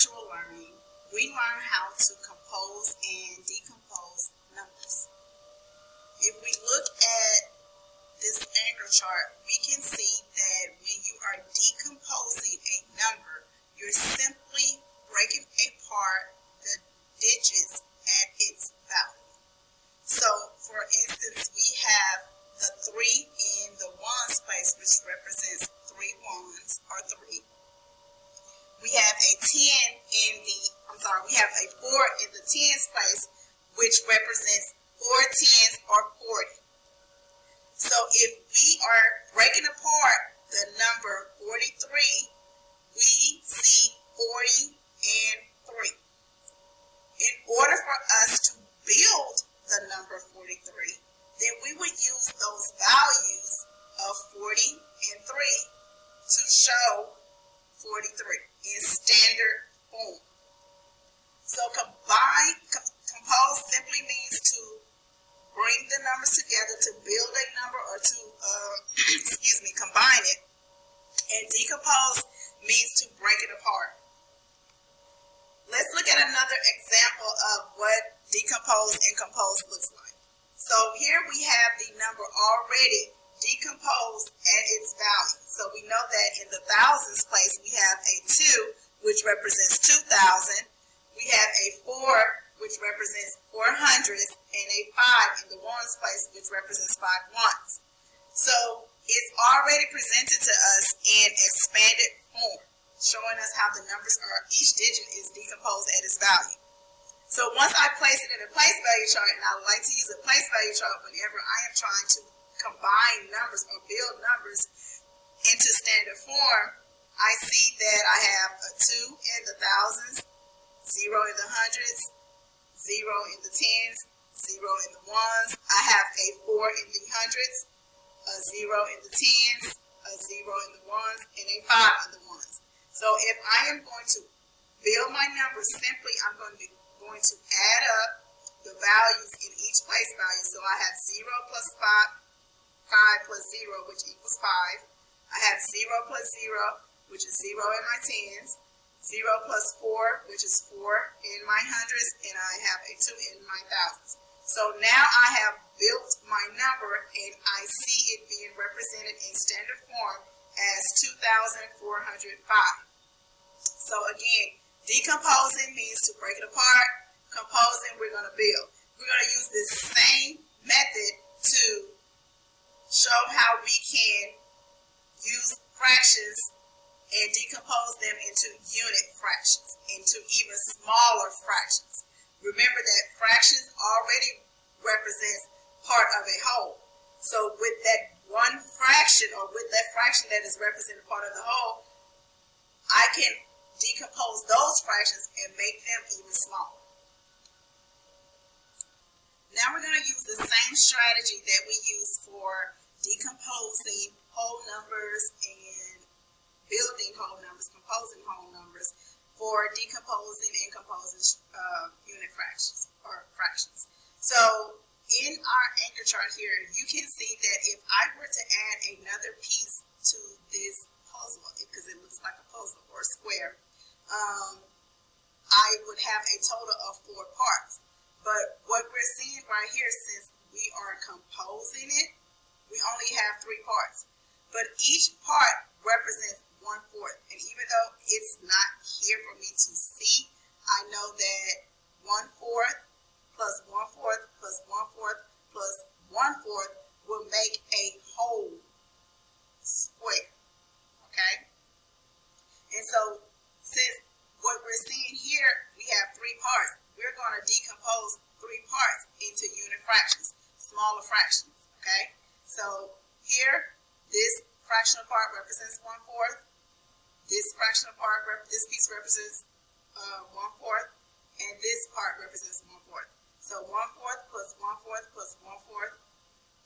virtual learning, we learn how to compose and decompose numbers. If we look at this anchor chart, we can see that when you are decomposing a number, you're simply breaking apart the digits at its value. So, for instance, we have the 3 in the ones place, which represents 3 ones, or 3. We have a 10 in the, we have a 4 in the tens place, which represents 4 tens, or 40. So if we are breaking apart the number 43, we see 40 and 3. In order for us to build the number 43, then we would use those values of 40 and 3 to show 43 in standard form. So compose simply means to bring the numbers together to build a number, or to combine it. And decompose means to break it apart. Let's look at another example of what decompose and compose looks like. So here we have the number already decomposed at its value. So we know that in the thousands place we have a 2, which represents 2,000. We have a 4, which represents 400, and a 5 in the ones place, which represents 5 ones. So it's already presented to us in expanded form, showing us how the numbers are, each digit is decomposed at its value. So once I place it in a place value chart, and I like to use a place value chart whenever I am trying to combine numbers or build numbers into standard form, I see that I have a 2 in the thousands, 0 in the hundreds, 0 in the tens, 0 in the ones. I have a 4 in the hundreds, a 0 in the tens, a 0 in the ones, and a 5 in the ones. So if I am going to build my numbers, simply I'm going to add up the values in each place value. So I have 0 plus 5 plus 0, which equals 5. I have 0 plus 0, which is 0 in my tens. 0 plus 4, which is 4 in my hundreds, and I have a 2 in my thousands. So now I have built my number, and I see it being represented in standard form as 2,405. So again, decomposing means to break it apart. Composing, we're going to build. We're going to use this same method to show how we can use fractions and decompose them into unit fractions, into even smaller fractions. Remember that fractions already represents part of a whole. So with that one fraction, or with that fraction that is representing part of the whole, I can decompose those fractions and make them even smaller. Now we're going to use the same strategy that we use for decomposing whole numbers and building whole numbers, composing whole numbers, for decomposing and composing unit fractions or fractions. So in our anchor chart here, you can see that if I were to add another piece to this puzzle, because it looks like a puzzle or a square, I would have a total of 4 parts. But what we're seeing right here, since we are composing it, we only have 3 parts. But each part represents 1/4. And even though it's not here for me to see, I know that 1/4 plus 1/4 plus 1/4 plus 1/4 will make a whole square. Okay? And so, since what we're seeing here, we have 3 parts, we're going to decompose 3 parts into unit fractions, smaller fractions. Okay? So, here, this fractional part represents 1/4. This fractional part, this piece represents 1/4, and this part represents 1/4. So 1/4 plus 1/4 plus 1/4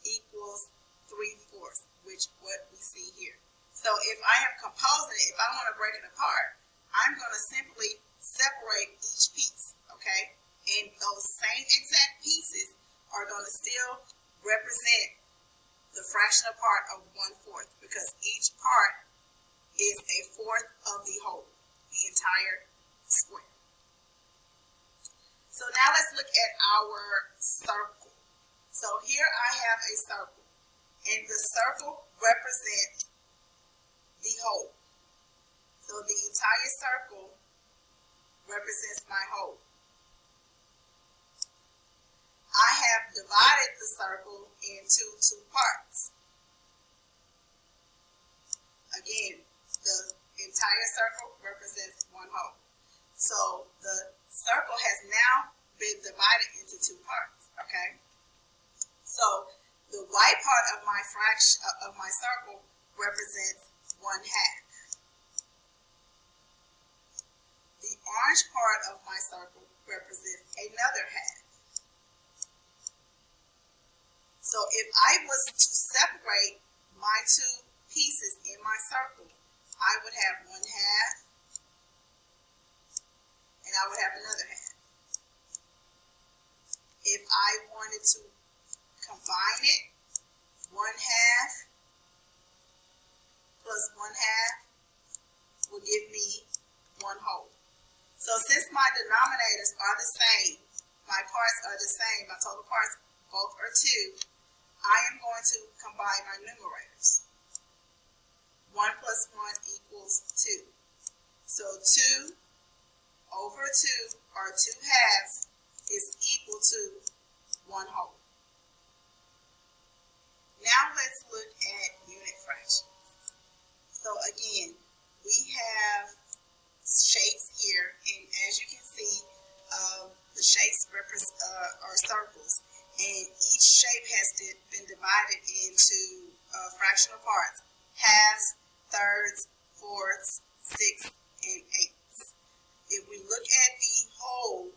equals 3/4, which what we see here. So if I am composing it, if I want to break it apart, I'm going to simply separate each piece, okay? And those same exact pieces are going to still represent the fractional part of 1/4, because each part is 1/4 of the whole, the entire square. So now let's look at our circle. So here I have a circle, and the circle represents the whole. So the entire circle represents my whole. I have divided the circle into two parts. Again, the entire circle represents one whole. So the circle has now been divided into two parts, okay? So the white part of my fraction of my circle represents 1/2. The orange part of my circle represents another half. So if I was to separate my two pieces in my circle, I would have 1/2 and I would have another half. If I wanted to combine it, 1/2 plus 1/2 will give me 1/2. So since my denominators are the same, my parts are the same, my total parts both are 2, I am going to combine my numerators. 1 plus 1 equals 2. So 2 over 2, or 2/2, is equal to 1/2. Now let's look at unit fractions. So again, we have shapes here, and as you can see, the shapes are circles, and each shape has been divided into fractional parts: halves, thirds, fourths, sixths, and eighths. If we look at the whole,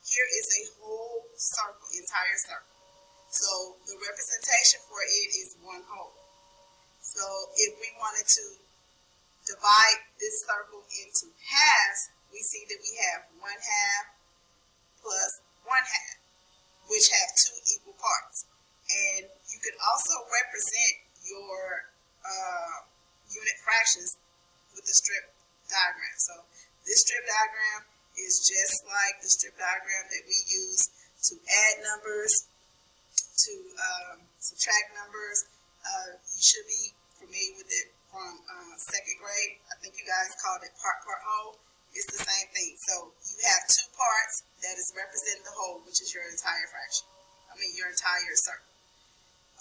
here is a whole circle, entire circle. So the representation for it is 1/2. So if we wanted to divide this circle into halves, we see that we have 1/2 plus 1/2, which have 2 equal parts. And you could also represent your unit fractions with the strip diagram. So this strip diagram is just like the strip diagram that we use to add numbers, to subtract numbers. You should be familiar with it from 2nd grade. I think you guys called it part whole. It's the same thing. So you have 2 parts that is representing the whole, which is your entire fraction. Your entire circle.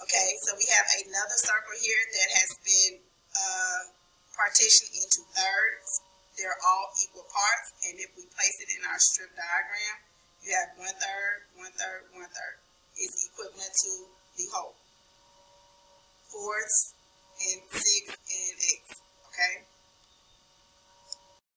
Okay, so we have another circle here that has been partitioned into thirds. They're all equal parts, and if we place it in our strip diagram, you have 1/3, 1/3, 1/3. It's equivalent to the whole. Fourths